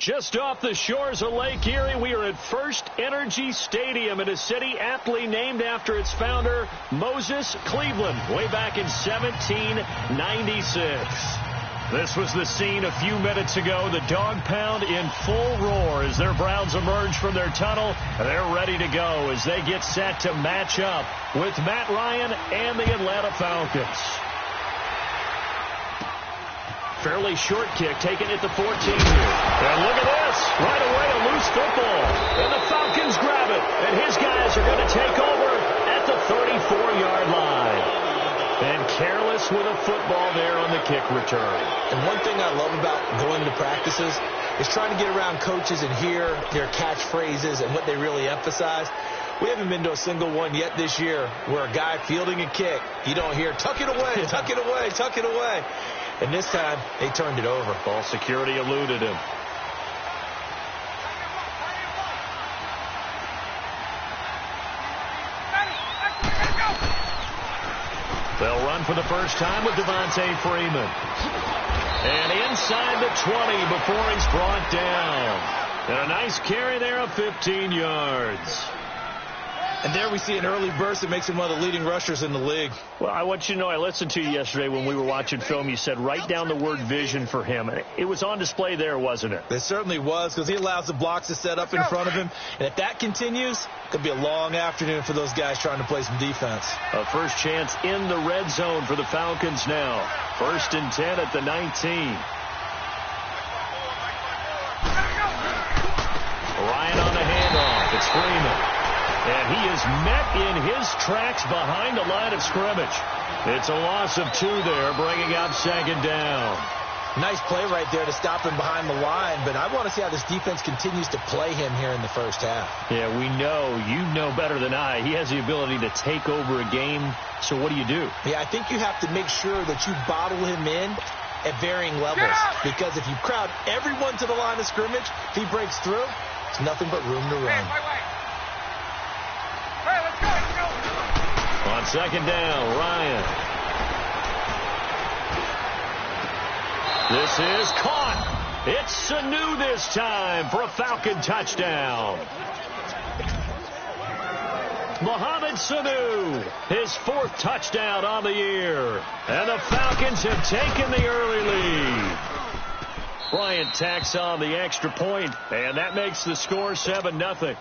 Just off the shores of Lake Erie, we are at First Energy Stadium in a city aptly named after its founder, Moses Cleveland, way back in 1796. This was the scene a few minutes ago. The dog pound in full roar as their Browns emerge from their tunnel. They're ready to go as they get set to match up with Matt Ryan and the Atlanta Falcons. Fairly short kick taken at the 14 here. And look at this. Right away, a loose football. And the Falcons grab it. And his guys are going to take over at the 34-yard line. And careless with a football there on the kick return. And one thing I love about going to practices is trying to get around coaches and hear their catchphrases and what they really emphasize. We haven't been to a single one yet this year where a guy fielding a kick, you don't hear, tuck it away, tuck it away, tuck it away. And this time, they turned it over. Ball security eluded him. They'll run for the first time with Devontae Freeman. And inside the 20 before he's brought down. And a nice carry there of 15 yards. And there we see an early burst that makes him one of the leading rushers in the league. Well, I want you to know, I listened to you yesterday when we were watching film. You said write down the word vision for him. It was on display there, wasn't it? It certainly was, because he allows the blocks to set up in front of him. And if that continues, it could be a long afternoon for those guys trying to play some defense. A first chance in the red zone for the Falcons now. 1st and 10 at the 19. Ryan on the handoff. It's Freeman. And he is met in his tracks behind the line of scrimmage. It's a loss of 2 there, bringing up 2nd down. Nice play right there to stop him behind the line, but I want to see how this defense continues to play him here in the first half. Yeah, we know. You know better than I. He has the ability to take over a game, so what do you do? Yeah, I think you have to make sure that you bottle him in at varying levels, because if you crowd everyone to the line of scrimmage, if he breaks through, it's nothing but room to run. On 2nd down, Ryan. This is caught. It's Sanu this time for a Falcon touchdown. Mohamed Sanu, his 4th touchdown on the year. And the Falcons have taken the early lead. Bryant tacks on the extra point, and that makes the score 7-0.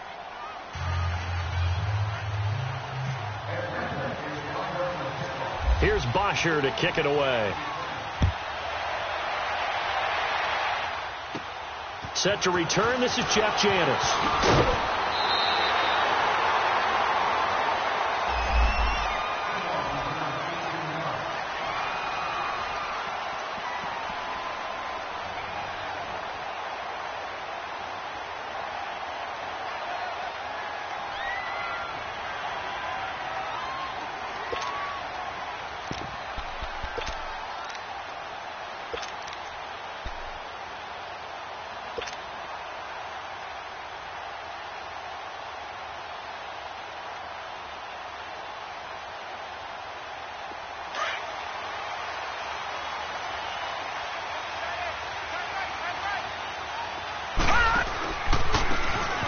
Here's Bosher to kick it away. Set to return. This is Jeff Janis.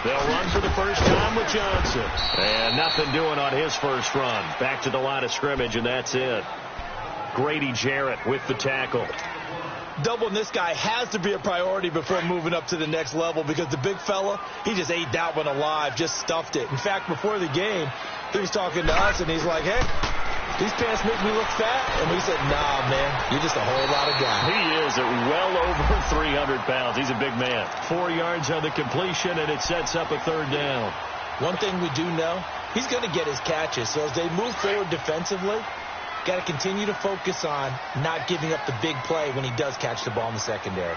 They'll run for the first time with Johnson. And nothing doing on his first run. Back to the line of scrimmage, and that's it. Grady Jarrett with the tackle. Doubling this guy has to be a priority before moving up to the next level, because the big fella, he just ate that one alive, just stuffed it. In fact, before the game, he was talking to us, and he's like, hey, these pants make me look fat. And we said, nah, man, you're just a whole lot of guy. He is at well over 300 pounds. He's a big man. 4 yards on the completion, and it sets up a 3rd down. One thing we do know, he's going to get his catches. So as they move forward defensively, got to continue to focus on not giving up the big play when he does catch the ball in the secondary.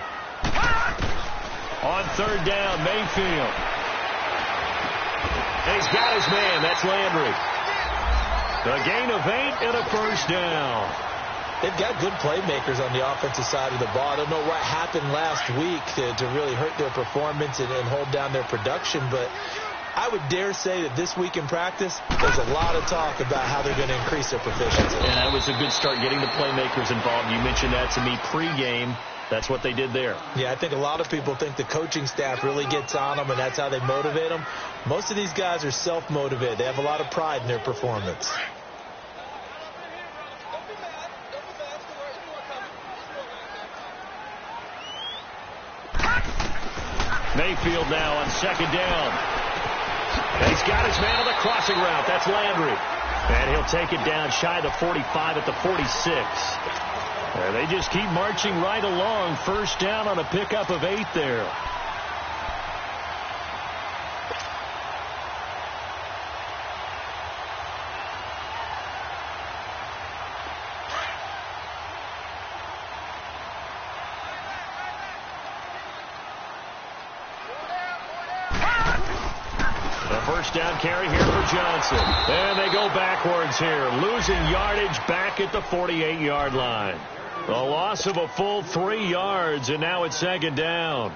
On 3rd down, Mayfield. And he's got his man. That's Landry. A gain of 8 and a first down. They've got good playmakers on the offensive side of the ball. I don't know what happened last week to really hurt their performance and hold down their production, but I would dare say that this week in practice, there's a lot of talk about how they're going to increase their proficiency. And that was a good start, getting the playmakers involved. You mentioned that to me pregame. That's what they did there. Yeah, I think a lot of people think the coaching staff really gets on them, and that's how they motivate them. Most of these guys are self-motivated. They have a lot of pride in their performance. Mayfield now on second down. And he's got his man on the crossing route. That's Landry. And he'll take it down shy of the 45 at the 46. And they just keep marching right along. First down on a pickup of 8 there. First down carry here for Johnson. And they go backwards here, losing yardage back at the 48-yard line. A loss of a full 3 yards, and now it's second down.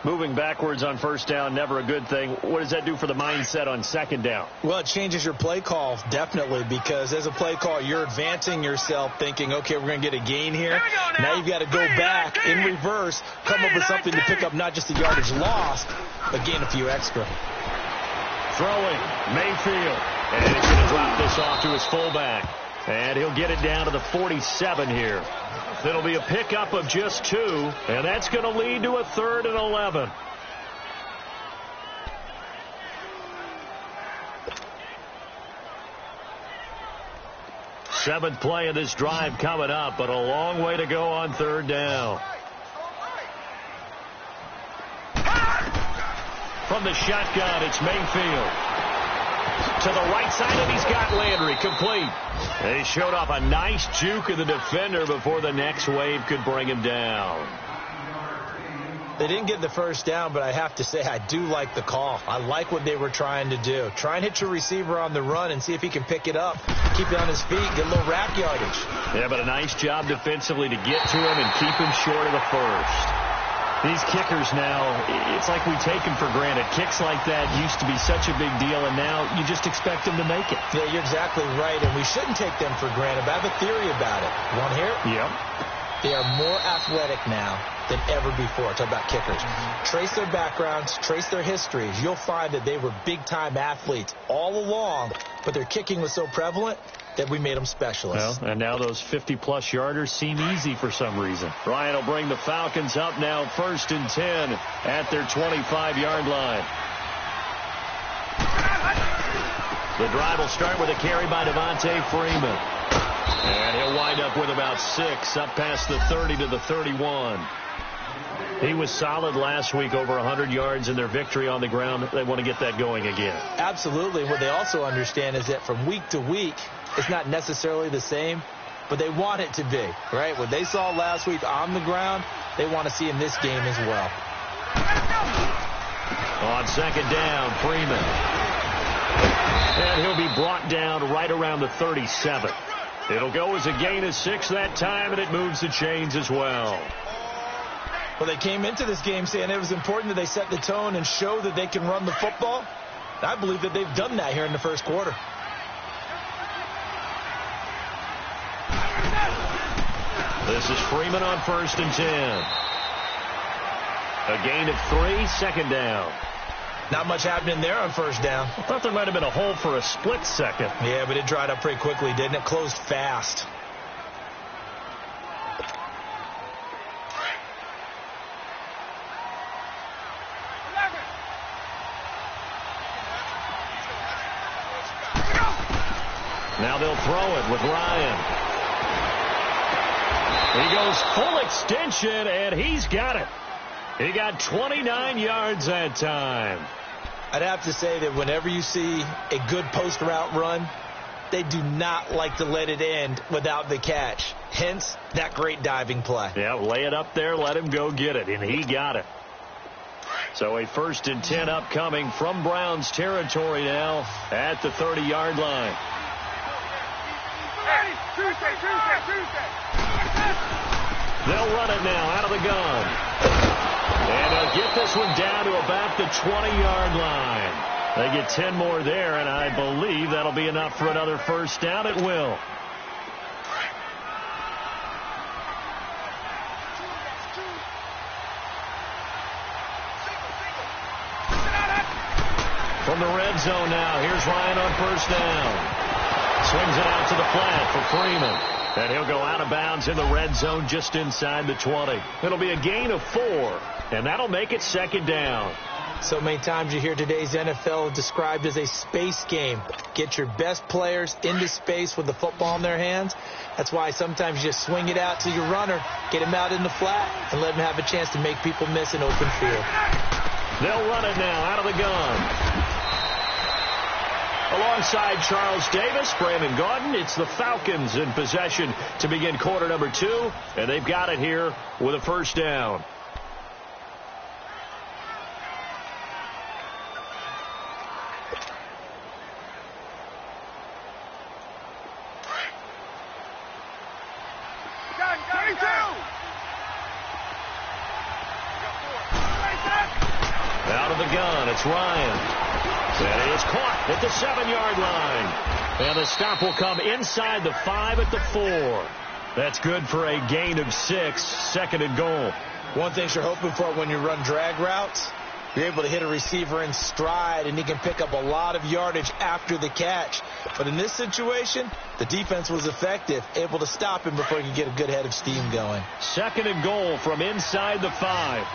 Moving backwards on first down, never a good thing. What does that do for the mindset on second down? Well, it changes your play call, definitely, because as a play call, you're advancing yourself thinking, okay, we're going to get a gain here. Now you've got to go back in reverse, come up with something to pick up not just the yardage lost, but gain a few extra. Throwing, Mayfield. And he's going to drop this off to his fullback. And he'll get it down to the 47 here. It'll be a pickup of just 2, and that's going to lead to a 3rd and 11. Seventh play of this drive coming up, but a long way to go on third down. From the shotgun, it's Mayfield. To the right side, and he's got Landry complete. They showed off a nice juke of the defender before the next wave could bring him down. They didn't get the first down, but I have to say I do like the call. I like what they were trying to do. Try and hit your receiver on the run and see if he can pick it up. Keep it on his feet, get a little rack yardage. Yeah, but a nice job defensively to get to him and keep him short of the first. These kickers now, it's like we take them for granted. Kicks like that used to be such a big deal, and now you just expect them to make it. Yeah, you're exactly right, and we shouldn't take them for granted, but I have a theory about it. You want to hear it? Yep. They are more athletic now than ever before. Talk about kickers. Trace their backgrounds, trace their histories. You'll find that they were big-time athletes all along, but their kicking was so prevalent that we made them specialists. Well, and now those 50-plus yarders seem easy for some reason. Ryan will bring the Falcons up now 1st and 10 at their 25-yard line. The drive will start with a carry by Devontae Freeman. And he'll wind up with about 6 up past the 30 to the 31. He was solid last week, over 100 yards in their victory on the ground. They want to get that going again. Absolutely. What they also understand is that from week to week, it's not necessarily the same, but they want it to be, right? What they saw last week on the ground, they want to see in this game as well. On second down, Freeman. And he'll be brought down right around the 37. It'll go as a gain of 6 that time, and it moves the chains as well. Well, they came into this game saying it was important that they set the tone and show that they can run the football. I believe that they've done that here in the first quarter. This is Freeman on 1st and 10. A gain of 3, second down. Not much happening there on first down. I thought there might have been a hole for a split second. Yeah, but it dried up pretty quickly, didn't it? Closed fast. Now they'll throw it with Ryan. He goes full extension, and he's got it. He got 29 yards that time. I'd have to say that whenever you see a good post route run, they do not like to let it end without the catch. Hence, that great diving play. Yeah, lay it up there, let him go get it, and he got it. So a 1st and 10 upcoming from Browns territory now at the 30-yard line. They'll run it now out of the gun. And they'll get this one down to about the 20-yard line. They get 10 more there, and I believe that'll be enough for another first down. It will. From the red zone now, here's Ryan on first down. Swings it out to the flat for Freeman. And he'll go out of bounds in the red zone just inside the 20. It'll be a gain of 4, and that'll make it second down. So many times you hear today's NFL described as a space game. Get your best players into space with the football in their hands. That's why sometimes you just swing it out to your runner, get him out in the flat, and let him have a chance to make people miss an open field. They'll run it now out of the gun. Alongside Charles Davis, Brandon Gaudin, it's the Falcons in possession to begin quarter number 2, and they've got it here with a first down. Out of the gun, it's Ryan. And he is caught at the 7-yard line. And the stop will come inside the 5 at the 4. That's good for a gain of 6, second and goal. One thing you're hoping for when you run drag routes, you're able to hit a receiver in stride, and he can pick up a lot of yardage after the catch. But in this situation, the defense was effective, able to stop him before he could get a good head of steam going. Second and goal from inside the 5.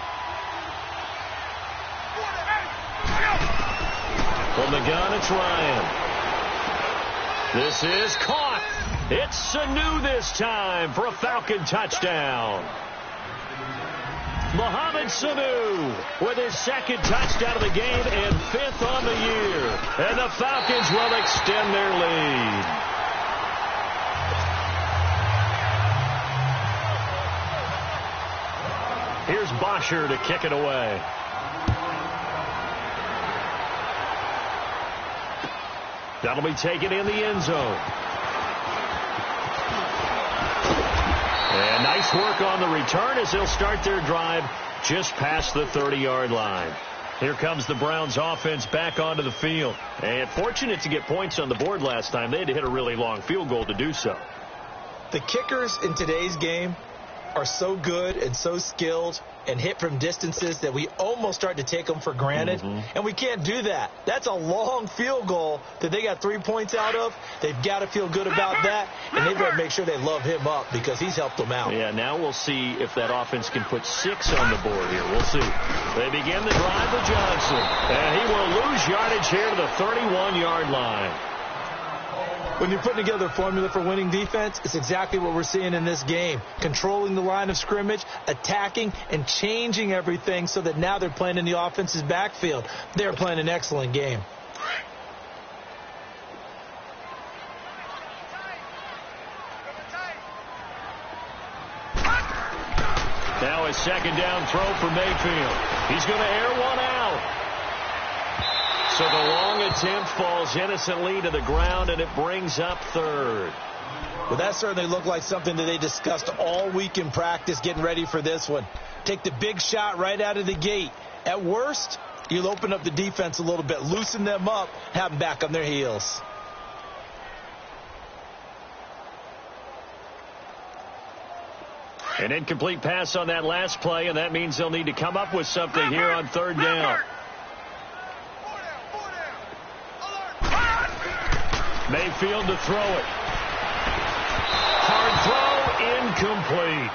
From the gun, it's Ryan. This is caught. It's Sanu this time for a Falcon touchdown. Mohamed Sanu with his second touchdown of the game and 5th on the year. And the Falcons will extend their lead. Here's Bosher to kick it away. That'll be taken in the end zone. And nice work on the return as they'll start their drive just past the 30-yard line. Here comes the Browns offense back onto the field. And fortunate to get points on the board last time. They had to hit a really long field goal to do so. The kickers in today's game are so good and so skilled and hit from distances that we almost start to take them for granted. And we can't do that. That's a long field goal that they got 3 points out of. They've got to feel good about that, and they've got to make sure they love him up because he's helped them out. Yeah, now we'll see if that offense can put 6 on the board here. We'll see. They begin the drive with Johnson, and he will lose yardage here to the 31-yard line. When you're putting together a formula for winning defense, it's exactly what we're seeing in this game. Controlling the line of scrimmage, attacking, and changing everything so that now they're playing in the offense's backfield. They're playing an excellent game. Now a second down throw for Mayfield. He's going to air one out. So the long attempt falls innocently to the ground, and it brings up 3rd. Well, that certainly looked like something that they discussed all week in practice getting ready for this one. Take the big shot right out of the gate. At worst, you'll open up the defense a little bit, loosen them up, have them back on their heels. An incomplete pass on that last play, and that means they'll need to come up with something here on 3rd down. Mayfield to throw it. Hard throw, incomplete.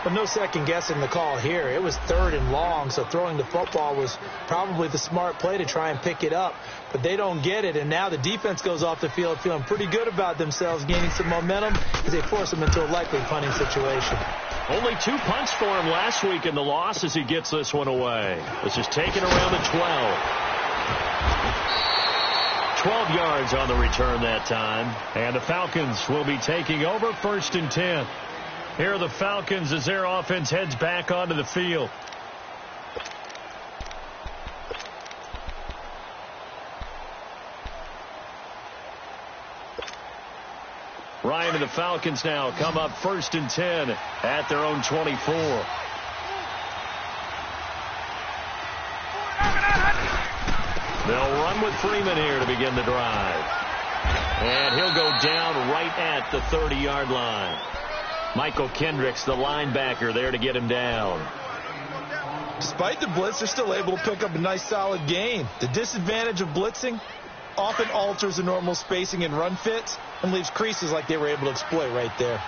But no second guessing the call here. It was 3rd and long, so throwing the football was probably the smart play to try and pick it up. But they don't get it, and now the defense goes off the field feeling pretty good about themselves, gaining some momentum as they force them into a likely punting situation. Only 2 punts for him last week in the loss as he gets this one away. This is taken around the 12. 12 yards on the return that time. And the Falcons will be taking over 1st and 10. Here are the Falcons as their offense heads back onto the field. Ryan and the Falcons now come up 1st and 10 at their own 24. They'll run with Freeman here to begin the drive. And he'll go down right at the 30-yard line. Michael Kendricks, the linebacker, there to get him down. Despite the blitz, they're still able to pick up a nice, solid gain. The disadvantage of blitzing often alters the normal spacing and run fits and leaves creases like they were able to exploit right there.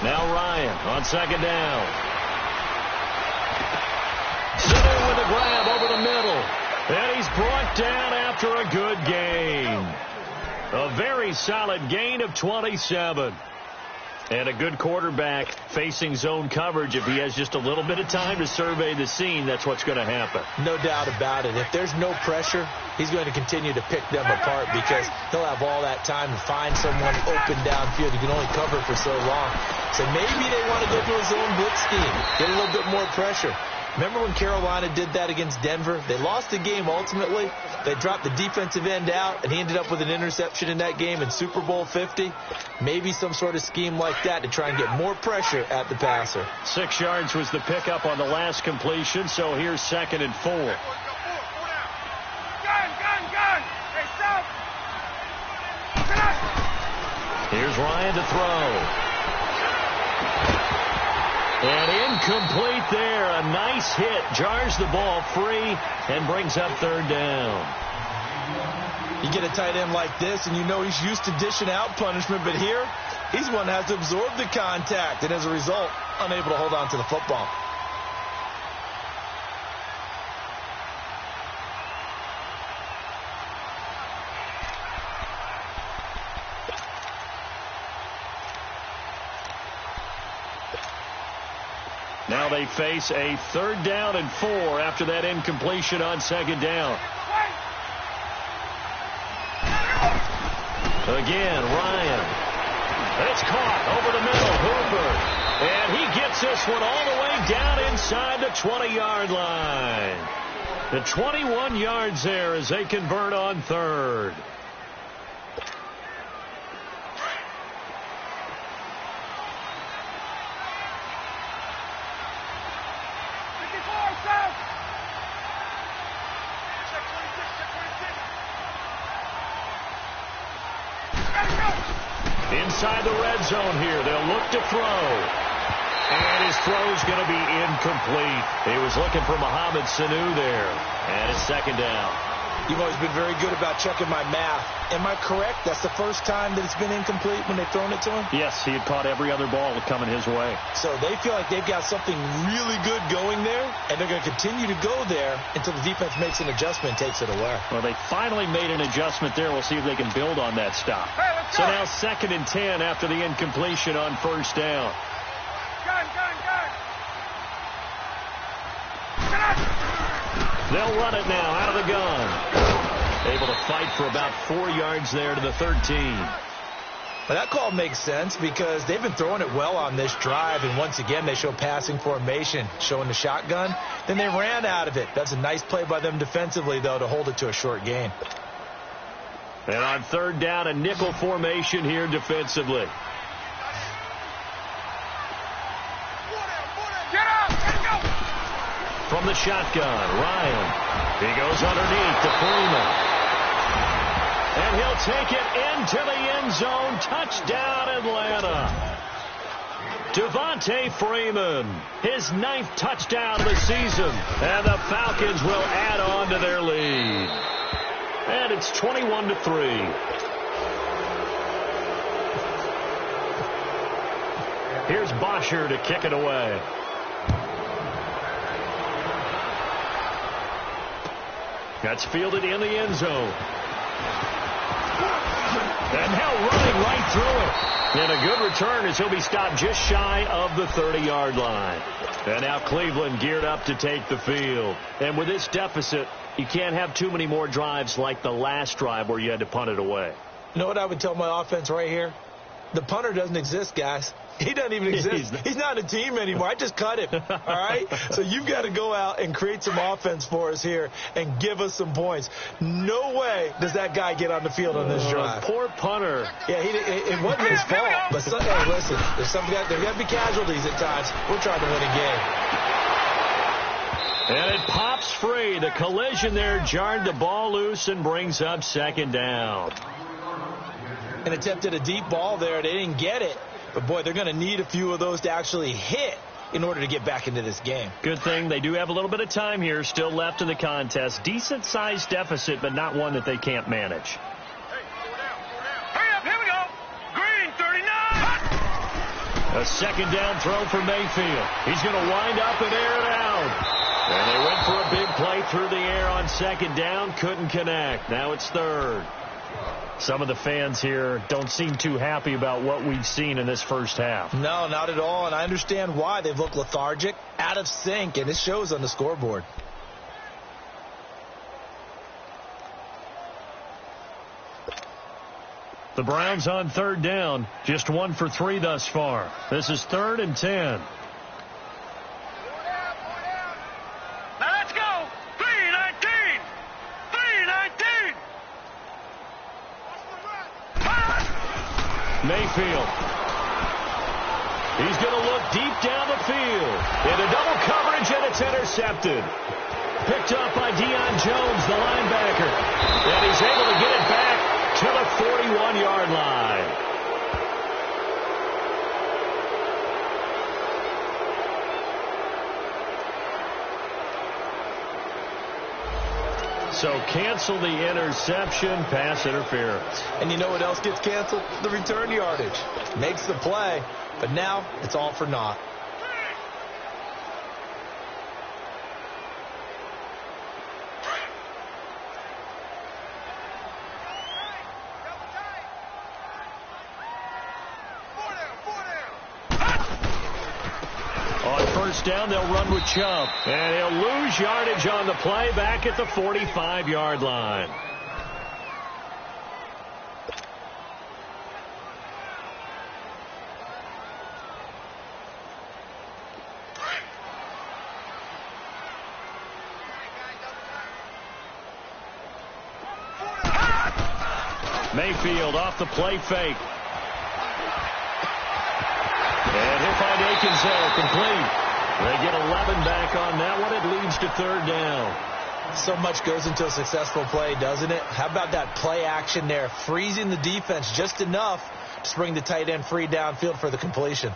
Now Ryan on second down. Sitting with a grab over the middle. And he's brought down after a good gain. A very solid gain of 27. And a good quarterback facing zone coverage. If he has just a little bit of time to survey the scene, that's what's going to happen. No doubt about it. If there's no pressure, he's going to continue to pick them apart because he'll have all that time to find someone open downfield. He can only cover for so long. So maybe they want to go to a zone blitz scheme, get a little bit more pressure. Remember when Carolina did that against Denver? They lost the game ultimately. They dropped the defensive end out, and he ended up with an interception in that game in Super Bowl 50. Maybe some sort of scheme like that to try and get more pressure at the passer. 6 yards was the pickup on the last completion, so here's 2nd and 4. Here's Ryan to throw. And incomplete there. A nice hit. Jars the ball free and brings up 3rd down. You get a tight end like this, and you know he's used to dishing out punishment, but here, he's one that has to absorb the contact, and as a result, unable to hold on to the football. Now they face a 3rd down and 4 after that incompletion on 2nd down. Again, Ryan. It's caught over the middle. Hooper. And he gets this one all the way down inside the 20-yard line. The 21 yards there as they convert on 3rd. Inside the red zone here. They'll look to throw. And his throw's going to be incomplete. He was looking for Mohamed Sanu there. And it's 2nd down. You've always been very good about checking my math. Am I correct? That's the first time that it's been incomplete when they've thrown it to him? Yes, he had caught every other ball coming his way. So they feel like they've got something really good going there, and they're going to continue to go there until the defense makes an adjustment and takes it away. Well, they finally made an adjustment there. We'll see if they can build on that stop. So now 2nd and 10 after the incompletion on 1st down. They'll run it now out of the gun. Able to fight for about 4 yards there to the 13. Well, that call makes sense because they've been throwing it well on this drive, and once again they show passing formation, showing the shotgun. Then they ran out of it. That's a nice play by them defensively, though, to hold it to a short gain. And on 3rd down, a nickel formation here defensively. From the shotgun, Ryan. He goes underneath to Freeman. And he'll take it into the end zone. Touchdown, Atlanta. Devontae Freeman, his 9th touchdown of the season. And the Falcons will add on to their lead. And it's 21-3. Here's Bosher to kick it away. That's fielded in the end zone. And now running right through it. And a good return as he'll be stopped just shy of the 30-yard line. And now Cleveland geared up to take the field. And with this deficit, you can't have too many more drives like the last drive where you had to punt it away. You know what I would tell my offense right here? The punter doesn't exist, guys. He doesn't even exist. He's not a team anymore. I just cut him. All right? So you've got to go out and create some offense for us here and give us some points. No way does that guy get on the field on this drive. Poor punter. Yeah, it wasn't his fault. But hey, listen, there's got to be casualties at times. We're trying to win a game. And it pops free. The collision there jarred the ball loose and brings up 2nd down. And attempted a deep ball there. They didn't get it. But, boy, they're going to need a few of those to actually hit in order to get back into this game. Good thing they do have a little bit of time here still left in the contest. Decent-sized deficit, but not one that they can't manage. Hurry up, here we go. Green, 39. A second down throw for Mayfield. He's going to wind up and air it out. And they went for a big play through the air on second down. Couldn't connect. Now it's third. Some of the fans here don't seem too happy about what we've seen in this first half. No, not at all, and I understand why. They've looked lethargic, out of sync, and it shows on the scoreboard. The Browns on third down, just 1 for 3 thus far. This is 3rd and 10. Now let's go. 3-19. 3-19. Mayfield. He's going to look deep down the field. Into double coverage, and it's intercepted. Picked up by Deion Jones, the linebacker. And he's able to get it back to the 41-yard line. So cancel the interception, pass interference. And you know what else gets canceled? The return yardage. Makes the play, but now it's all for naught. First down, they'll run with Chubb. And he'll lose yardage on the play back at the 45-yard line. Mayfield off the play fake. And he'll find Akins there, complete. They get 11 back on that one. It leads to third down. So much goes into a successful play, doesn't it? How about that play action there, freezing the defense just enough to bring the tight end free downfield for the completion.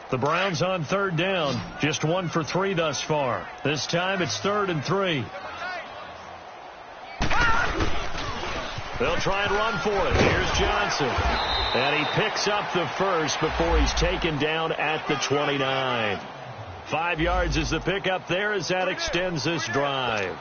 The Browns on third down, just 1 for 3 thus far. This time it's 3rd and 3. They'll try and run for it. Here's Johnson. And he picks up the first before he's taken down at the 29. 5 yards is the pickup there as that extends this drive.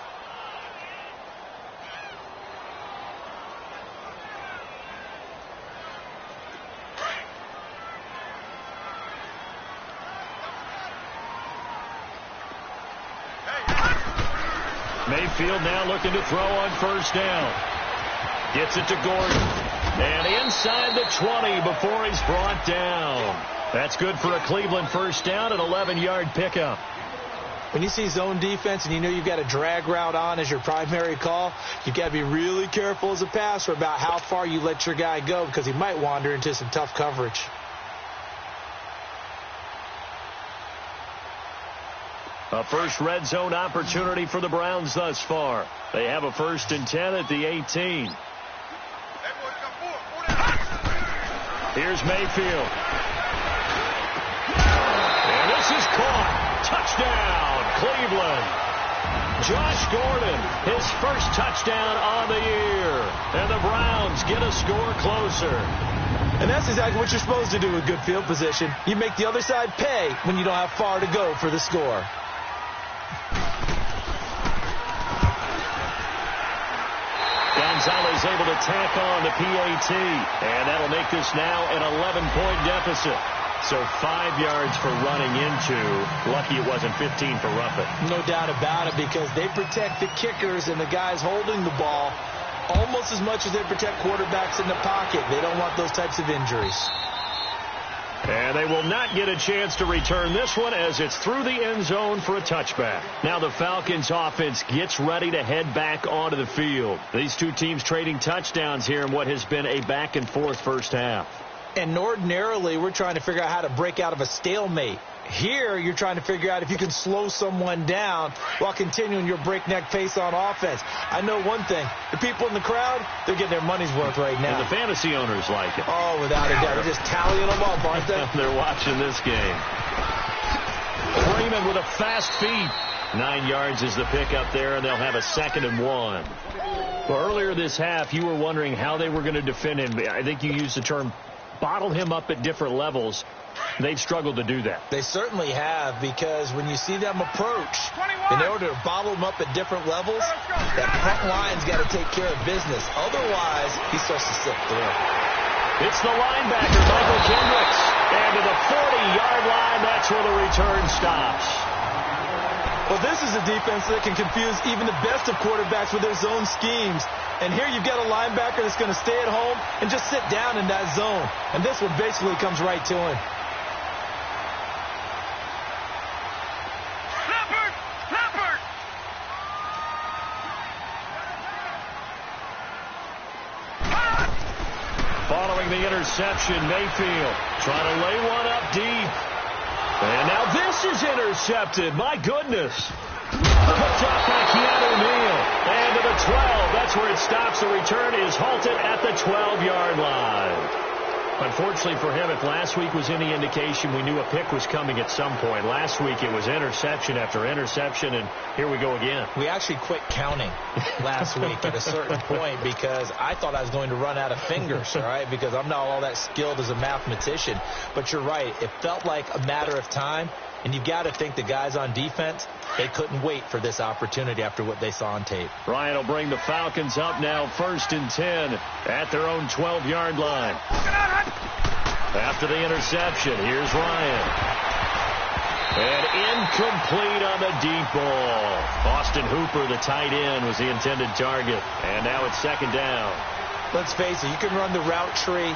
Mayfield now looking to throw on first down. Gets it to Gordon. And inside the 20 before he's brought down. That's good for a Cleveland first down, an 11-yard pickup. When you see zone defense and you know you've got a drag route on as your primary call, you've got to be really careful as a passer about how far you let your guy go because he might wander into some tough coverage. A first red zone opportunity for the Browns thus far. They have a 1st and 10 at the 18. Here's Mayfield. And this is caught. Touchdown, Cleveland. Josh Gordon, his first touchdown on the year. And the Browns get a score closer. And that's exactly what you're supposed to do with good field position. You make the other side pay when you don't have far to go for the score. Gonzalez able to tack on the PAT. And that'll make this now an 11-point deficit. So 5 yards for running into. Lucky it wasn't 15 for roughing. No doubt about it, because they protect the kickers and the guys holding the ball almost as much as they protect quarterbacks in the pocket. They don't want those types of injuries. And they will not get a chance to return this one as it's through the end zone for a touchback. Now the Falcons offense gets ready to head back onto the field. These two teams trading touchdowns here in what has been a back-and-forth first half. And ordinarily, we're trying to figure out how to break out of a stalemate. Here, you're trying to figure out if you can slow someone down while continuing your breakneck pace on offense. I know one thing. The people in the crowd, they're getting their money's worth right now. And the fantasy owners like it. Oh, without a doubt. They're just tallying them up, aren't they? They're watching this game. Freeman with a fast feet. 9 yards is the pick up there, and they'll have a 2nd and 1. Well, earlier this half, you were wondering how they were going to defend him. I think you used the term bottle him up at different levels. They've struggled to do that. They certainly have, because when you see them approach, in order to bottle them up at different levels, that front line's got to take care of business. Otherwise, he starts to slip through. It's the linebacker, Michael Kendricks. And to the 40-yard line, that's where the return stops. Well, this is a defense that can confuse even the best of quarterbacks with their zone schemes. And here you've got a linebacker that's going to stay at home and just sit down in that zone. And this one basically comes right to him. Following the interception, Mayfield trying to lay one up deep. And now this is intercepted. My goodness. Picked off by Keanu Neal. And to the 12. That's where it stops. The return is halted at the 12-yard line. Unfortunately for him, if last week was any indication, we knew a pick was coming at some point. Last week it was interception after interception, and here we go again. We actually quit counting last week at a certain point because I thought I was going to run out of fingers, all right, because I'm not all that skilled as a mathematician. But you're right. It felt like a matter of time, and you've got to think the guys on defense, they couldn't wait for this opportunity after what they saw on tape. Ryan will bring the Falcons up now 1st and 10 at their own 12-yard line. After the interception, here's Ryan. And incomplete on the deep ball. Austin Hooper, the tight end, was the intended target. And now it's 2nd down. Let's face it, you can run the route tree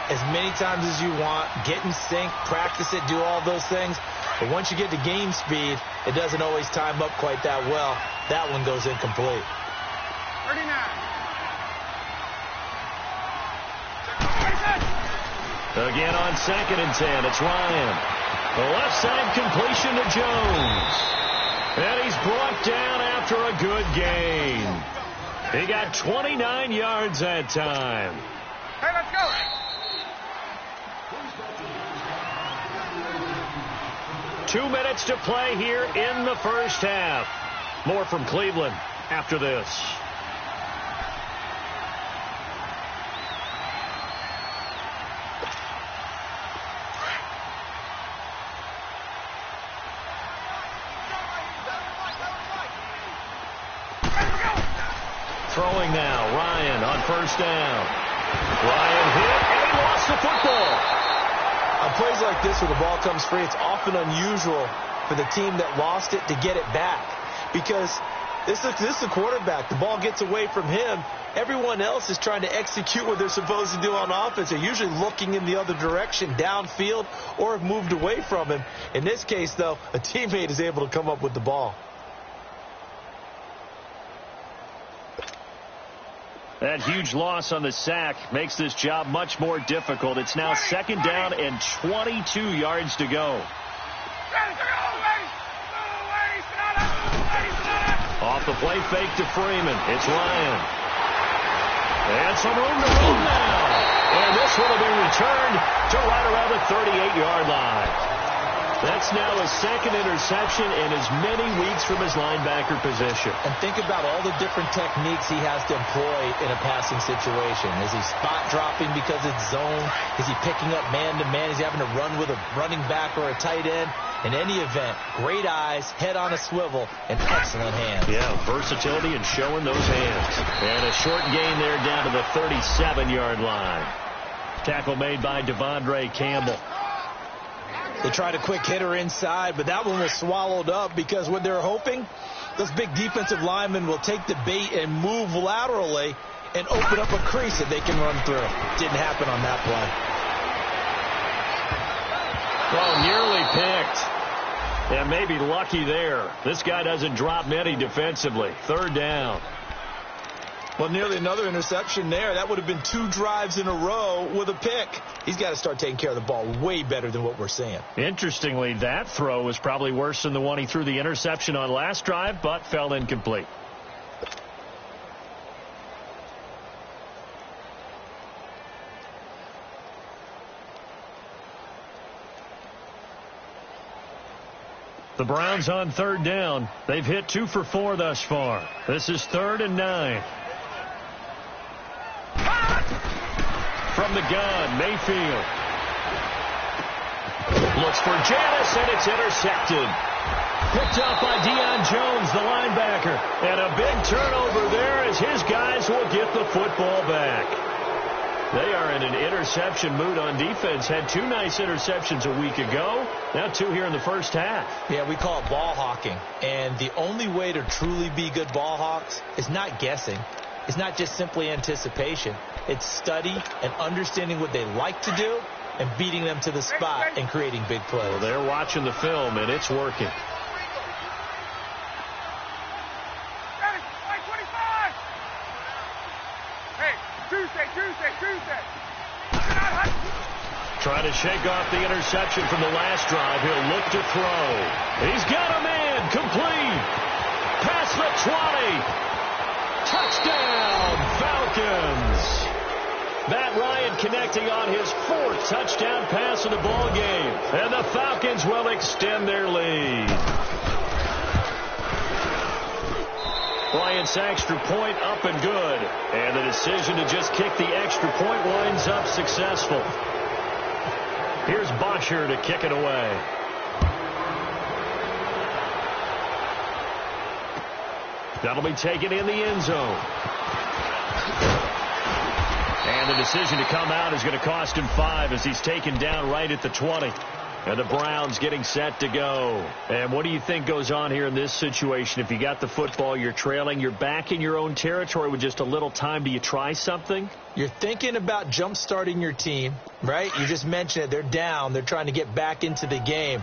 as many times as you want, get in sync, practice it, do all those things. But once you get to game speed, it doesn't always time up quite that well. That one goes incomplete. 39. Again on 2nd and 10, it's Ryan. The left side completion to Jones. And he's brought down after a good gain. He got 29 yards that time. Hey, let's go. Two minutes to play here in the first half. More from Cleveland after this. Throwing now, Ryan on 1st down. Ryan hit, and he lost the football. On plays like this where the ball comes free, it's often unusual for the team that lost it to get it back. Because this is a quarterback. The ball gets away from him. Everyone else is trying to execute what they're supposed to do on offense. They're usually looking in the other direction, downfield, or have moved away from him. In this case, though, a teammate is able to come up with the ball. That huge loss on the sack makes this job much more difficult. It's now 2nd down and 22 yards to go. Off the play fake to Freeman. It's Ryan. And some room to run now. And this one will be returned to right around the 38-yard line. That's now his 2nd interception in as many weeks from his linebacker position. And think about all the different techniques he has to employ in a passing situation. Is he spot dropping because it's zone? Is he picking up man-to-man? Is he having to run with a running back or a tight end? In any event, great eyes, head on a swivel, and excellent hands. Yeah, versatility and showing those hands. And a short gain there down to the 37-yard line. Tackle made by Devondre Campbell. They tried a quick hitter inside, but that one was swallowed up because what they're hoping, those big defensive linemen will take the bait and move laterally and open up a crease that they can run through. Didn't happen on that play. Well, nearly picked. And maybe lucky there. This guy doesn't drop many defensively. 3rd down. Well, nearly another interception there. That would have been 2 drives in a row with a pick. He's got to start taking care of the ball way better than what we're seeing. Interestingly, that throw was probably worse than the one he threw the interception on last drive, but fell incomplete. The Browns on 3rd down. They've hit 2 for 4 thus far. This is 3rd and 9. From the gun, Mayfield. Looks for Janis, and it's intercepted. Picked up by Deion Jones, the linebacker. And a big turnover there as his guys will get the football back. They are in an interception mood on defense. Had 2 nice interceptions a week ago. Now 2 here in the first half. Yeah, we call it ball hawking. And the only way to truly be good ball hawks is not guessing. It's not just simply anticipation. It's study and understanding what they like to do and beating them to the spot and creating big plays. Well, they're watching the film, and it's working. Trying to shake off the interception from the last drive. He'll look to throw. He's got a man. Complete. Past the 20. Touchdown, Falcons. Matt Ryan connecting on his 4th touchdown pass of the ball game. And the Falcons will extend their lead. Bryant's extra point up and good. And the decision to just kick the extra point winds up successful. Here's Bosher to kick it away. That'll be taken in the end zone. And the decision to come out is going to cost him 5 as he's taken down right at the 20. And the Browns getting set to go. And what do you think goes on here in this situation? If you got the football, you're trailing, you're back in your own territory with just a little time. Do you try something? You're thinking about jump-starting your team, right? You just mentioned it. They're down. They're trying to get back into the game.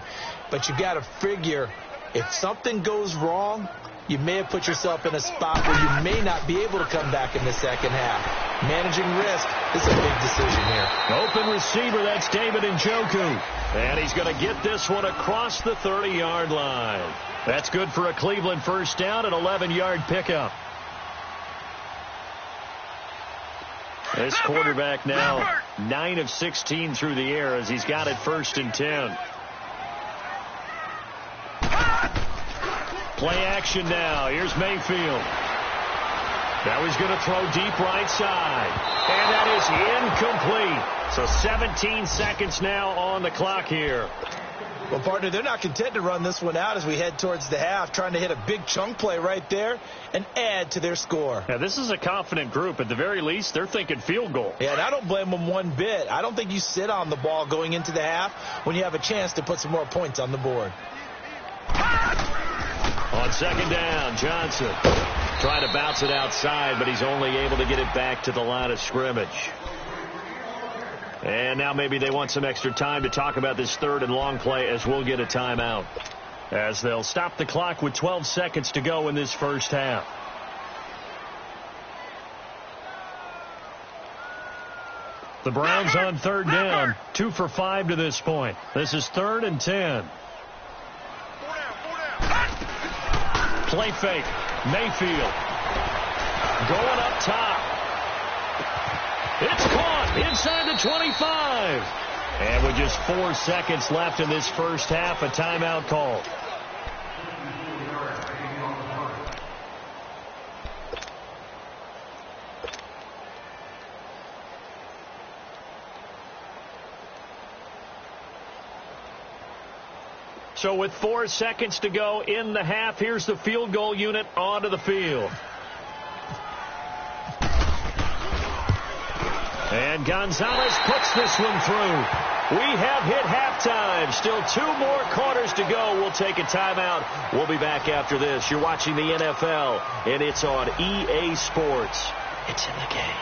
But you got to figure if something goes wrong, you may have put yourself in a spot where you may not be able to come back in the second half. Managing risk is a big decision here. Open receiver, that's David Njoku. And he's going to get this one across the 30-yard line. That's good for a Cleveland first down, an 11-yard pickup. This quarterback now 9 of 16 through the air as he's got it 1st and 10. Play action now. Here's Mayfield. Now he's going to throw deep right side. And that is incomplete. So 17 seconds now on the clock here. Well, partner, they're not content to run this one out as we head towards the half, trying to hit a big chunk play right there and add to their score. Now, this is a confident group. At the very least, they're thinking field goal. Yeah, and I don't blame them one bit. I don't think you sit on the ball going into the half when you have a chance to put some more points on the board. On 2nd down, Johnson trying to bounce it outside, but he's only able to get it back to the line of scrimmage. And now maybe they want some extra time to talk about this 3rd and long play as we'll get a timeout. As they'll stop the clock with 12 seconds to go in this first half. The Browns on 3rd down, 2 for 5 to this point. This is 3rd and 10. Play fake. Mayfield. Going up top. It's caught inside the 25. And with just 4 seconds left in this first half, a timeout called. So with 4 seconds to go in the half, here's the field goal unit onto the field. And Gonzalez puts this one through. We have hit halftime. Still 2 more quarters to go. We'll take a timeout. We'll be back after this. You're watching the NFL, and it's on EA Sports. It's in the game.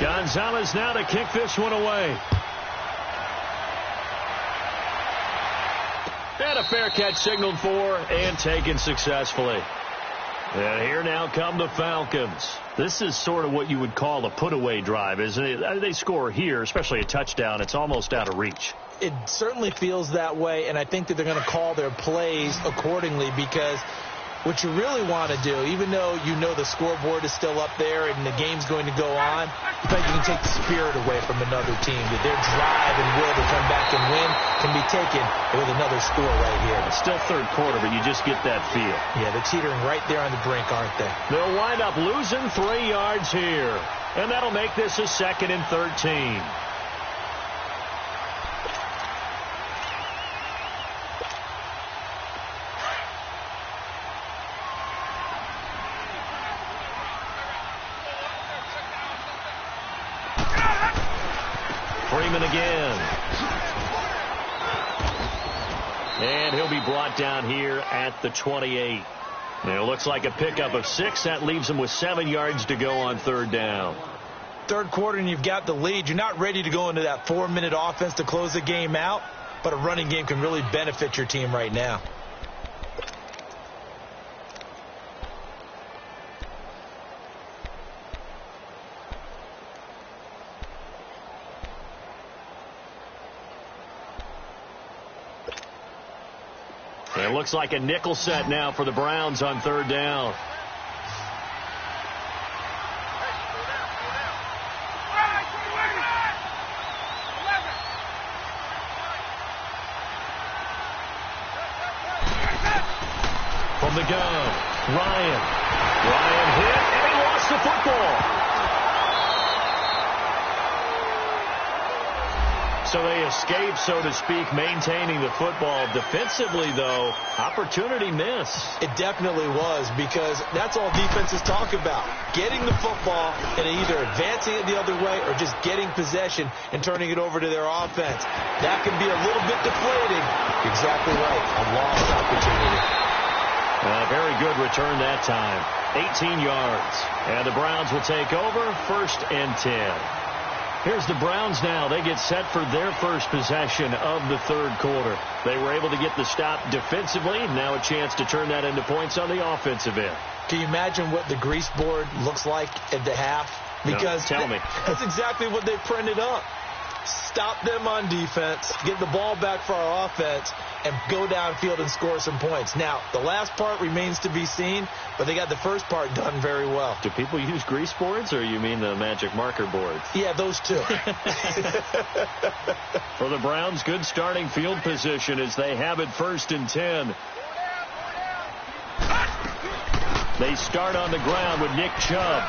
Gonzalez now to kick this one away. And a fair catch signaled for and taken successfully. And here now come the Falcons. This is sort of what you would call a put-away drive, isn't it? They score here, especially a touchdown. It's almost out of reach. It certainly feels that way, and I think that they're going to call their plays accordingly, because what you really want to do, even though you know the scoreboard is still up there and the game's going to go on, you think you can take the spirit away from another team, that their drive and will to come back and win can be taken with another score right here. It's still third quarter, but you just get that feel. Yeah, they're teetering right there on the brink, aren't they? They'll wind up losing 3 yards here, and that'll make this a 2nd and 13. Freeman again. And he'll be brought down here at the 28. And it looks like a pickup of 6. That leaves him with 7 yards to go on 3rd down. Third quarter and you've got the lead. You're not ready to go into that 4-minute offense to close the game out, but a running game can really benefit your team right now. It looks like a nickel set now for the Browns on 3rd down. From the gun, Ryan hit, and he lost the football. So they escape, so to speak, maintaining the football. Defensively, though, opportunity miss. It definitely was, because that's all defenses talk about. Getting the football and either advancing it the other way or just getting possession and turning it over to their offense. That can be a little bit deflating. Exactly right. A lost opportunity. Very good return that time. 18 yards. And the Browns will take over 1st and 10. Here's the Browns now. They get set for their first possession of the 3rd quarter. They were able to get the stop defensively. Now a chance to turn that into points on the offensive end. Can you imagine what the grease board looks like at the half? Because no, tell me. That's exactly what they printed up. Stop them on defense, get the ball back for our offense, and go downfield and score some points. Now, the last part remains to be seen, but they got the first part done very well. Do people use grease boards, or you mean the magic marker boards? Yeah, those two. For the Browns, good starting field position as they have it 1st and 10. They start on the ground with Nick Chubb.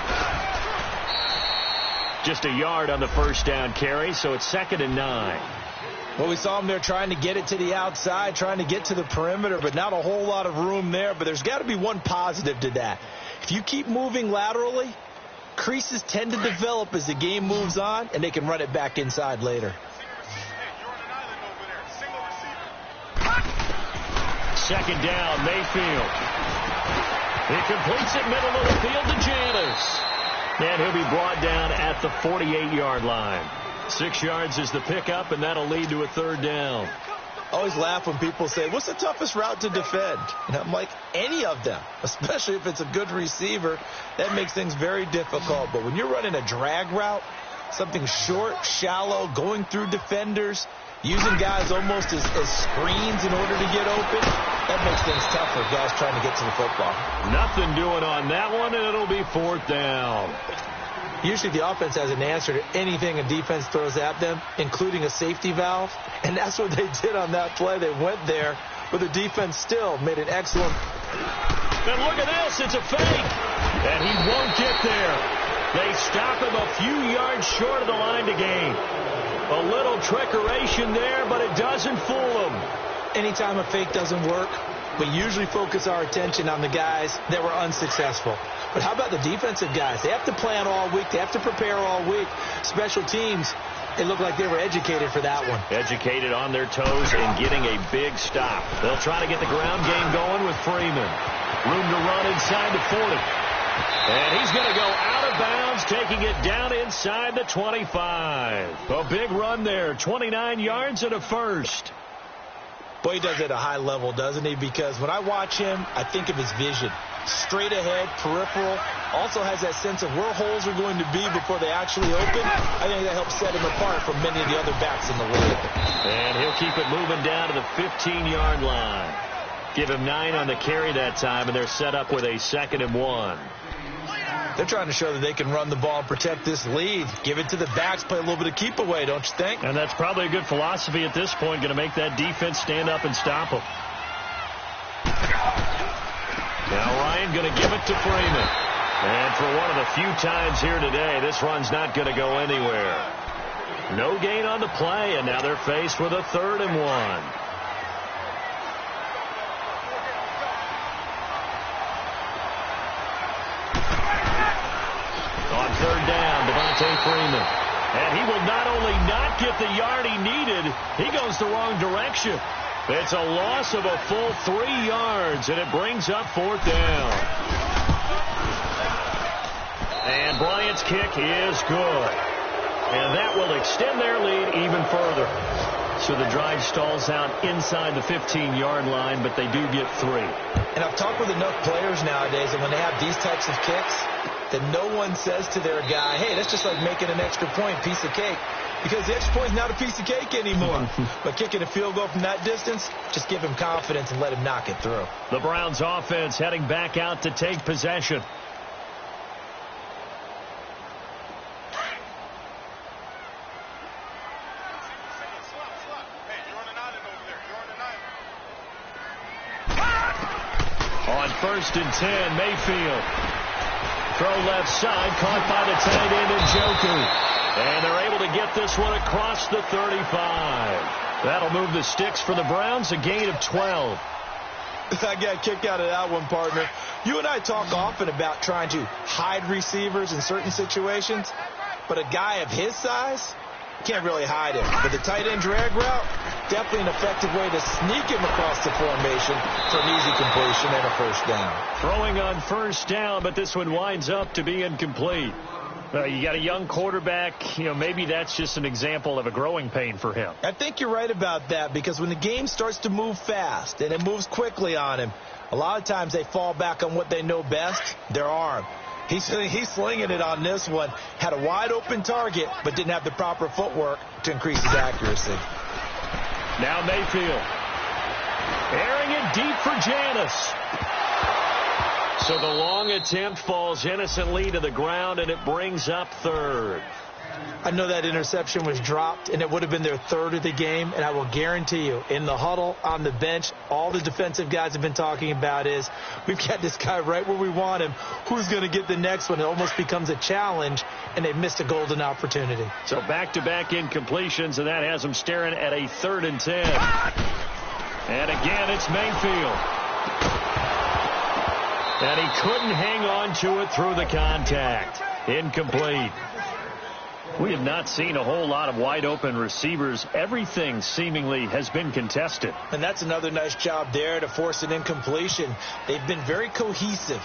Just a yard on the 1st down carry, so it's 2nd and 9. Well, we saw them there trying to get it to the outside, trying to get to the perimeter, but not a whole lot of room there. But there's got to be one positive to that. If you keep moving laterally, creases tend to develop as the game moves on, and they can run it back inside later. 2nd down, Mayfield. He completes it middle of the field to Janis. And he'll be brought down at the 48-yard line. 6 yards is the pickup, and that'll lead to a 3rd down. I always laugh when people say, what's the toughest route to defend? And I'm like, any of them, especially if it's a good receiver. That makes things very difficult. But when you're running a drag route, something short, shallow, going through defenders, using guys almost as screens in order to get open, that makes things tough for guys trying to get to the football. Nothing doing on that one, and it'll be 4th down. Usually the offense has an answer to anything a defense throws at them, including a safety valve. And that's what they did on that play. They went there, but the defense still made an excellent. And look at this. It's a fake. And he won't get there. They stop him a few yards short of the line to gain. A little trickeration there, but it doesn't fool him. Anytime a fake doesn't work, we usually focus our attention on the guys that were unsuccessful. But how about the defensive guys? They have to plan all week. They have to prepare all week. Special teams, it looked like they were educated for that one. Educated on their toes and getting a big stop. They'll try to get the ground game going with Freeman. Room to run inside the 40. And he's going to go out of bounds, taking it down inside the 25. A big run there, 29 yards and a 1st. Boy, he does it at a high level, doesn't he? Because when I watch him, I think of his vision. straight ahead, peripheral. Also has that sense of where holes are going to be before they actually open. I think that helps set him apart from many of the other backs in the league. And he'll keep it moving down to the 15-yard line. Give him 9 on the carry that time, and they're set up with a 2nd and 1. They're trying to show that they can run the ball and protect this lead. Give it to the backs, play a little bit of keep away, don't you think? And that's probably a good philosophy at this point, going to make that defense stand up and stop them. Now Ryan going to give it to Freeman. And for one of the few times here today, this run's not going to go anywhere. No gain on the play, and now they're faced with a 3rd and 1. On 3rd down, Devontae Freeman. And he will not only not get the yard he needed, he goes the wrong direction. It's a loss of a full 3 yards, and it brings up 4th down. And Bryant's kick is good. And that will extend their lead even further. So the drive stalls out inside the 15-yard line, but they do get 3. And I've talked with enough players nowadays, and when they have these types of kicks, that no one says to their guy, hey, that's just like making an extra point, piece of cake. Because the extra point is not a piece of cake anymore. But kicking a field goal from that distance, just give him confidence and let him knock it through. The Browns offense heading back out to take possession. On 1st and 10, Mayfield. Throw left side, caught by the tight end Njoku. And they're able to get this one across the 35. That'll move the sticks for the Browns, a gain of 12. I got a kick out of that one, partner. You and I talk often about trying to hide receivers in certain situations, but a guy of his size can't really hide him. But the tight end drag route, definitely an effective way to sneak him across the formation for an easy completion and a 1st down. Throwing on 1st down, but this one winds up to be incomplete. You got a young quarterback. Maybe that's just an example of a growing pain for him. I think you're right about that, because when the game starts to move fast and it moves quickly on him, a lot of times they fall back on what they know best, their arm. He's slinging it on this one. Had a wide open target, but didn't have the proper footwork to increase his accuracy. Now Mayfield. Airing it deep for Janis. So the long attempt falls innocently to the ground, and it brings up 3rd. I know that interception was dropped, and it would have been their 3rd of the game, and I will guarantee you, in the huddle, on the bench, all the defensive guys have been talking about is, we've got this guy right where we want him. Who's going to get the next one? It almost becomes a challenge, and they missed a golden opportunity. So back-to-back incompletions, and that has them staring at a 3rd and 10. And again, it's Mayfield. And he couldn't hang on to it through the contact. Incomplete. We have not seen a whole lot of wide-open receivers. Everything seemingly has been contested. And that's another nice job there to force an incompletion. They've been very cohesive,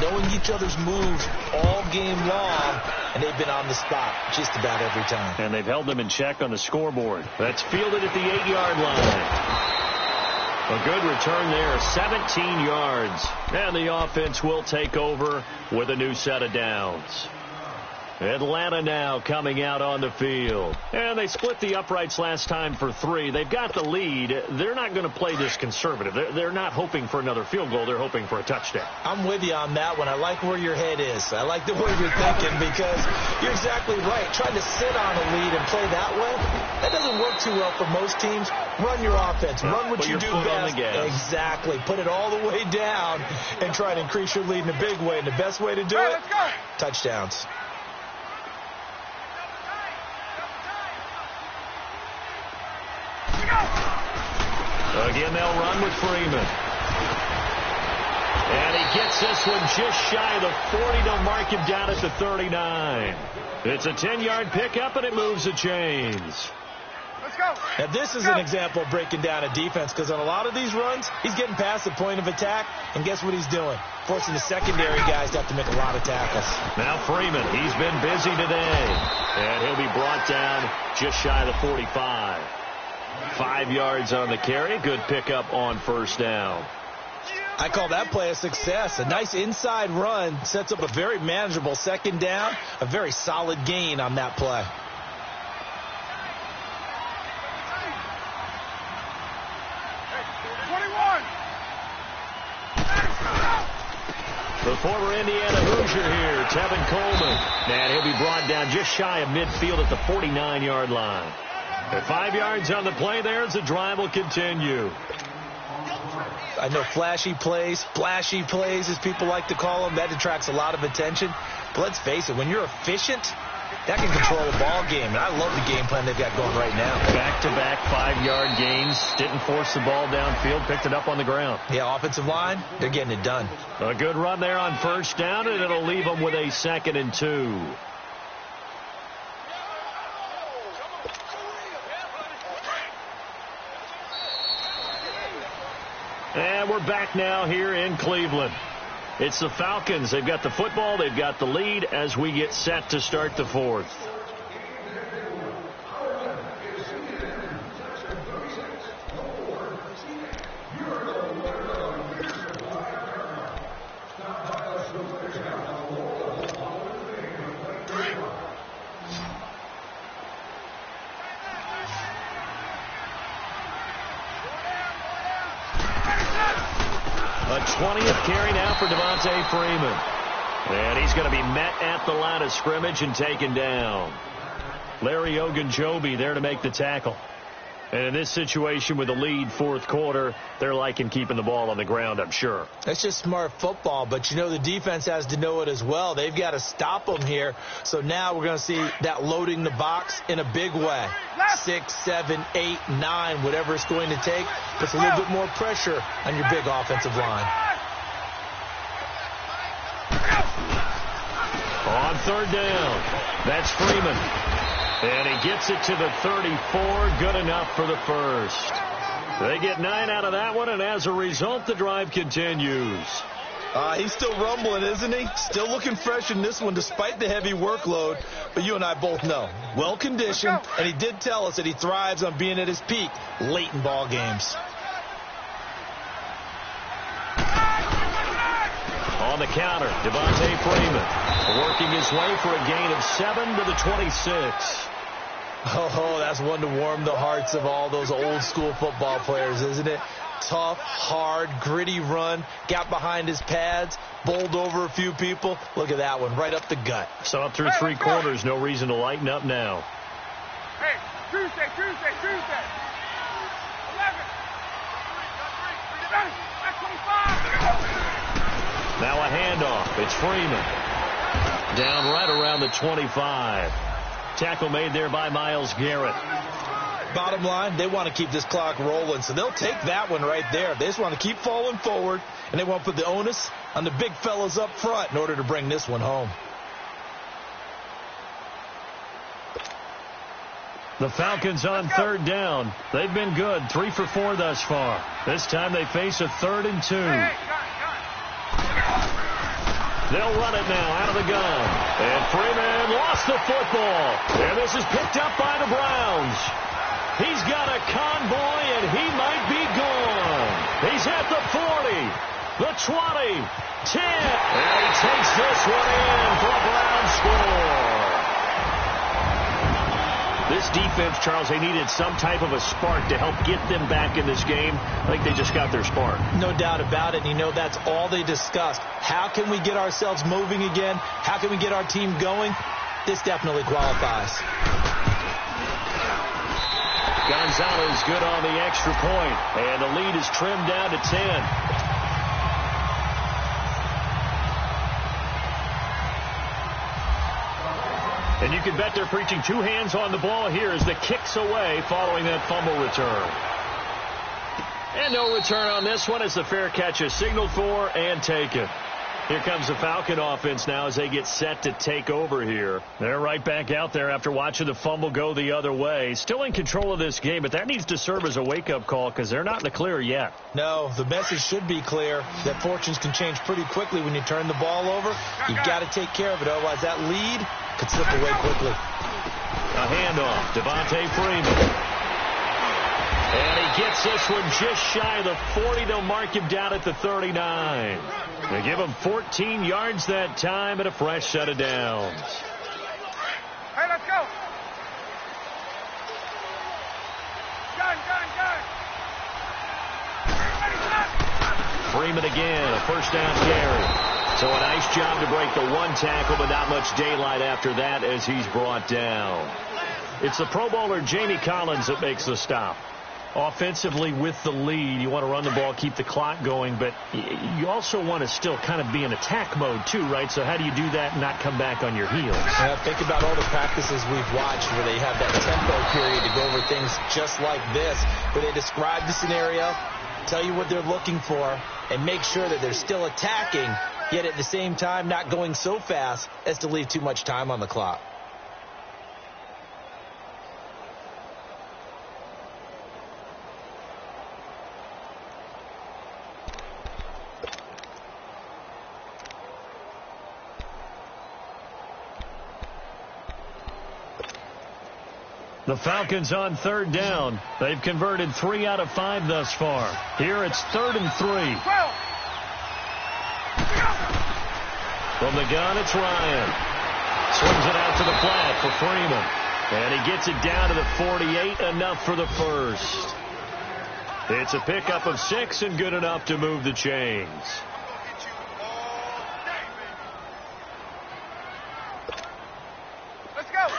knowing each other's moves all game long, and they've been on the spot just about every time. And they've held them in check on the scoreboard. That's fielded at the 8-yard line. A good return there, 17 yards. And the offense will take over with a new set of downs. Atlanta now coming out on the field. And they split the uprights last time for 3. They've got the lead. They're not going to play this conservative. They're not hoping for another field goal. They're hoping for a touchdown. I'm with you on that one. I like where your head is. I like the way you're thinking, because you're exactly right. Trying to sit on a lead and play that way, that doesn't work too well for most teams. Run your offense. Run what you do best. Exactly. Put it all the way down and try to increase your lead in a big way. And the best way to do it, touchdowns. Again, they'll run with Freeman. And he gets this one just shy of the 40. They'll mark him down at the 39. It's a 10-yard pickup, and it moves the chains. Now, this is an example of breaking down a defense, because on a lot of these runs, he's getting past the point of attack, and guess what he's doing? Forcing the secondary guys to have to make a lot of tackles. Now Freeman, he's been busy today, and he'll be brought down just shy of the 45. 5 yards on the carry. Good pickup on 1st down. I call that play a success. A nice inside run sets up a very manageable second down, a very solid gain on that play. The former Indiana Hoosier here, Tevin Coleman. And he'll be brought down just shy of midfield at the 49-yard line. At 5 yards on the play there as the drive will continue. I know flashy plays, splashy plays as people like to call them, that attracts a lot of attention. But let's face it, when you're efficient, that can control a ball game. And I love the game plan they've got going right now. Back-to-back 5-yard gains. Didn't force the ball downfield. Picked it up on the ground. Yeah, offensive line, they're getting it done. A good run there on first down, and it'll leave them with a 2nd and 2. And we're back now here in Cleveland. It's the Falcons. They've got the football. They've got the lead as we get set to start the 4th. A 20th carry now for Devontae Freeman. And he's going to be met at the line of scrimmage and taken down. Larry Ogunjobi there to make the tackle. And in this situation with the lead 4th quarter, they're liking keeping the ball on the ground, I'm sure. That's just smart football, but you know the defense has to know it as well. They've got to stop them here. So now we're going to see that loading the box in a big way. 6, 7, 8, 9, whatever it's going to take. Puts a little bit more pressure on your big offensive line. On 3rd down, that's Freeman. And he gets it to the 34. Good enough for the first. They get 9 out of that one, and as a result, the drive continues. He's still rumbling, isn't he? Still looking fresh in this one despite the heavy workload. But you and I both know, well-conditioned, and he did tell us that he thrives on being at his peak late in ball games. On the counter, Devontae Freeman working his way for a gain of 7 to the 26. Oh, that's one to warm the hearts of all those old-school football players, isn't it? Tough, hard, gritty run, got behind his pads, bowled over a few people. Look at that one, right up the gut. So up through 3 quarters, no reason to lighten up now. Hey, Tuesday. 11. That's 25. Now a handoff. It's Freeman. Down right around the 25. Tackle made there by Myles Garrett. Bottom line, they want to keep this clock rolling, so they'll take that one right there. They just want to keep falling forward, and they want to put the onus on the big fellas up front in order to bring this one home. The Falcons on 3rd down. They've been good, 3 for 4 thus far. This time they face a 3rd and 2. They'll run it now out of the gun. And Freeman lost the football. And this is picked up by the Browns. He's got a convoy, and he might be gone. He's at the 40, the 20, 10. And he takes this one in for a Browns score. This defense, Charles, they needed some type of a spark to help get them back in this game. I think they just got their spark. No doubt about it. And you know, that's all they discussed. How can we get ourselves moving again? How can we get our team going? This definitely qualifies. Gonzalez good on the extra point. And the lead is trimmed down to 10. And you can bet they're preaching 2 hands on the ball here as the kick's away following that fumble return. And no return on this one as the fair catch is signaled for and taken. Here comes the Falcon offense now as they get set to take over here. They're right back out there after watching the fumble go the other way. Still in control of this game, but that needs to serve as a wake-up call because they're not in the clear yet. No, the message should be clear that fortunes can change pretty quickly when you turn the ball over. You've got to take care of it, otherwise that lead could slip away quickly. A handoff, Devontae Freeman. And he gets this one just shy of the 40. They'll mark him down at the 39. They give him 14 yards that time and a fresh set of downs. Hey, let's go. Gun. Freeman again, a first down carry. So a nice job to break the one tackle, but not much daylight after that as he's brought down. It's the Pro Bowler Jamie Collins that makes the stop. Offensively with the lead, you want to run the ball, keep the clock going, but you also want to still kind of be in attack mode too, right? So how do you do that and not come back on your heels? Think about all the practices we've watched where they have that tempo period to go over things just like this, where they describe the scenario, tell you what they're looking for, and make sure that they're still attacking, yet at the same time not going so fast as to leave too much time on the clock. The Falcons on third down. They've converted 3 out of 5 thus far. Here it's 3rd and 3. From the gun, it's Ryan. Swings it out to the flat for Freeman. And he gets it down to the 48, enough for the first. It's a pickup of 6 and good enough to move the chains.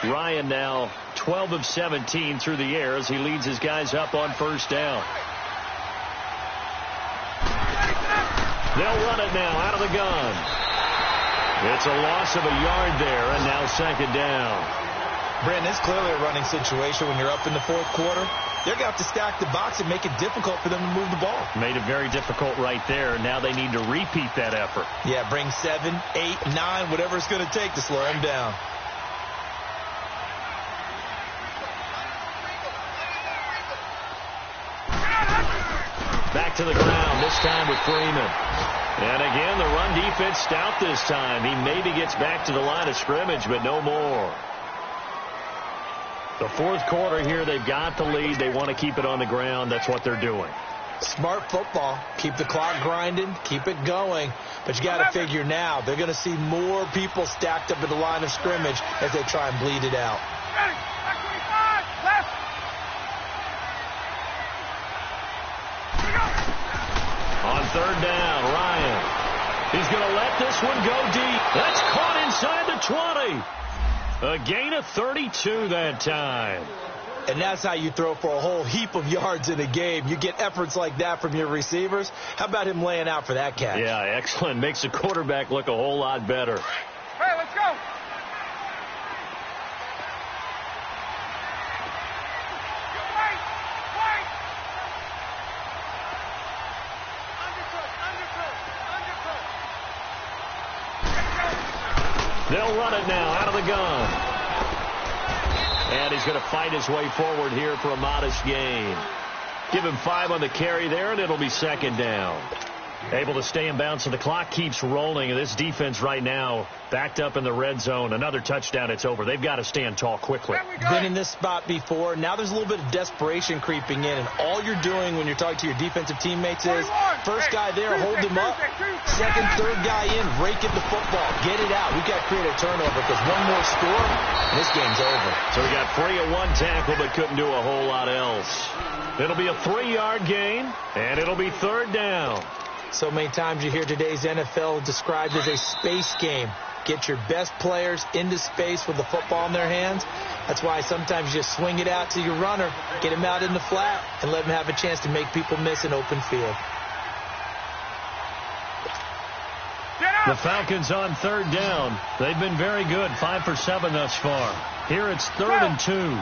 Ryan now 12 of 17 through the air as he leads his guys up on first down. They'll run it now out of the gun. It's a loss of a yard there, and now second down. Brandon, it's clearly a running situation when you're up in the fourth quarter. They're going to have to stack the box and make it difficult for them to move the ball. Made it very difficult right there. Now they need to repeat that effort. Yeah, bring 7, 8, 9, whatever it's going to take to slow them down. Back to the ground, this time with Freeman. And again, the run defense stout this time. He maybe gets back to the line of scrimmage, but no more. The fourth quarter here, they've got the lead. They want to keep it on the ground. That's what they're doing. Smart football. Keep the clock grinding. Keep it going. But you got to figure now, they're going to see more people stacked up at the line of scrimmage as they try and bleed it out. On third down, Ryan. He's going to let this one go deep. That's caught inside the 20. A gain of 32 that time. And that's how you throw for a whole heap of yards in a game. You get efforts like that from your receivers. How about him laying out for that catch? Yeah, excellent. Makes the quarterback look a whole lot better. Hey, let's go. They'll run it now out of the gun. And he's going to fight his way forward here for a modest gain. Give him 5 on the carry there, and it'll be second down. Able to stay in bounds, so the clock keeps rolling. This defense right now backed up in the red zone. Another touchdown, it's over. They've got to stand tall quickly. Been in this spot before. Now there's a little bit of desperation creeping in, and all you're doing when you're talking to your defensive teammates is first guy there, hold him up. Second, third guy in, rake at the football. Get it out. We've got to create a turnover because one more score, and this game's over. So we got 3 of 1 tackle, but couldn't do a whole lot else. It'll be a 3-yard gain, and it'll be third down. So many times you hear today's NFL described as a space game. Get your best players into space with the football in their hands. That's why sometimes you just swing it out to your runner, get him out in the flat, and let him have a chance to make people miss an open field. The Falcons on third down. They've been very good, 5 for 7 thus far. Here it's 3rd and 2.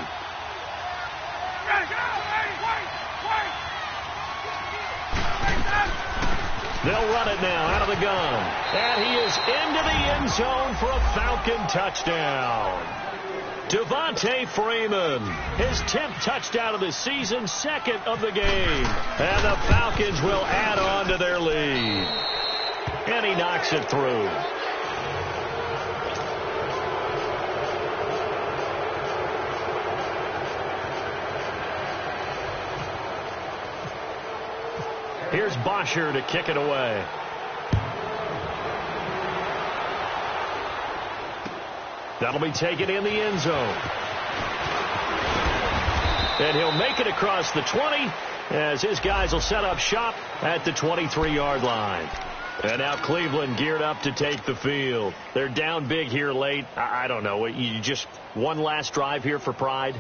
They'll run it now out of the gun. And he is into the end zone for a Falcon touchdown. Devontae Freeman, his 10th touchdown of the season, 2nd of the game. And the Falcons will add on to their lead. And he knocks it through. Here's Bosher to kick it away. That'll be taken in the end zone. And he'll make it across the 20 as his guys will set up shop at the 23-yard line. And now Cleveland geared up to take the field. They're down big here late. I don't know. You just one last drive here for pride?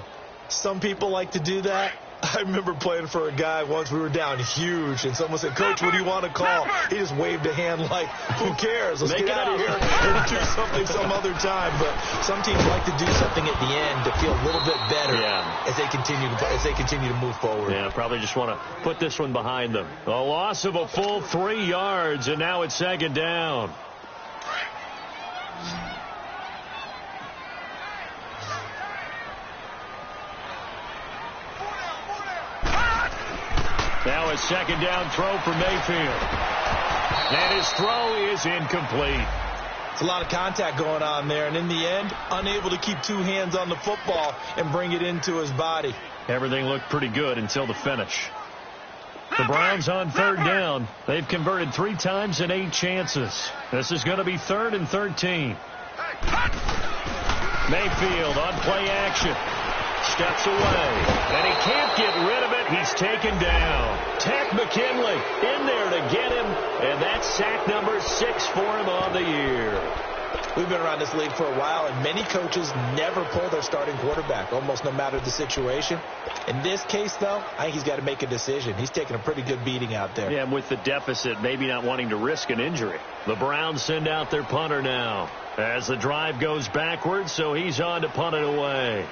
Some people like to do that. I remember playing for a guy once. We were down huge, and someone said, "Coach, what do you want to call?" He just waved a hand like, "Who cares? Let's get out of here and do something some other time." But some teams like to do something at the end to feel a little bit better as they continue to move forward. Yeah, probably just want to put this one behind them. A loss of a full 3 yards, and now it's second down. Now a second down throw for Mayfield. And his throw is incomplete. It's a lot of contact going on there, and in the end, unable to keep 2 hands on the football and bring it into his body. Everything looked pretty good until the finish. The Browns on third down. They've converted 3 times in 8 chances. This is going to be 3rd and 13. Mayfield on play action. Steps away, and he can't get rid of it. He's taken down. Tack McKinley in there to get him, and that's sack number 6 for him on the year. We've been around this league for a while, and many coaches never pull their starting quarterback, almost no matter the situation. In this case, though, I think he's got to make a decision. He's taking a pretty good beating out there. Yeah, and with the deficit, maybe not wanting to risk an injury. The Browns send out their punter now as the drive goes backwards, so he's on to punt it away.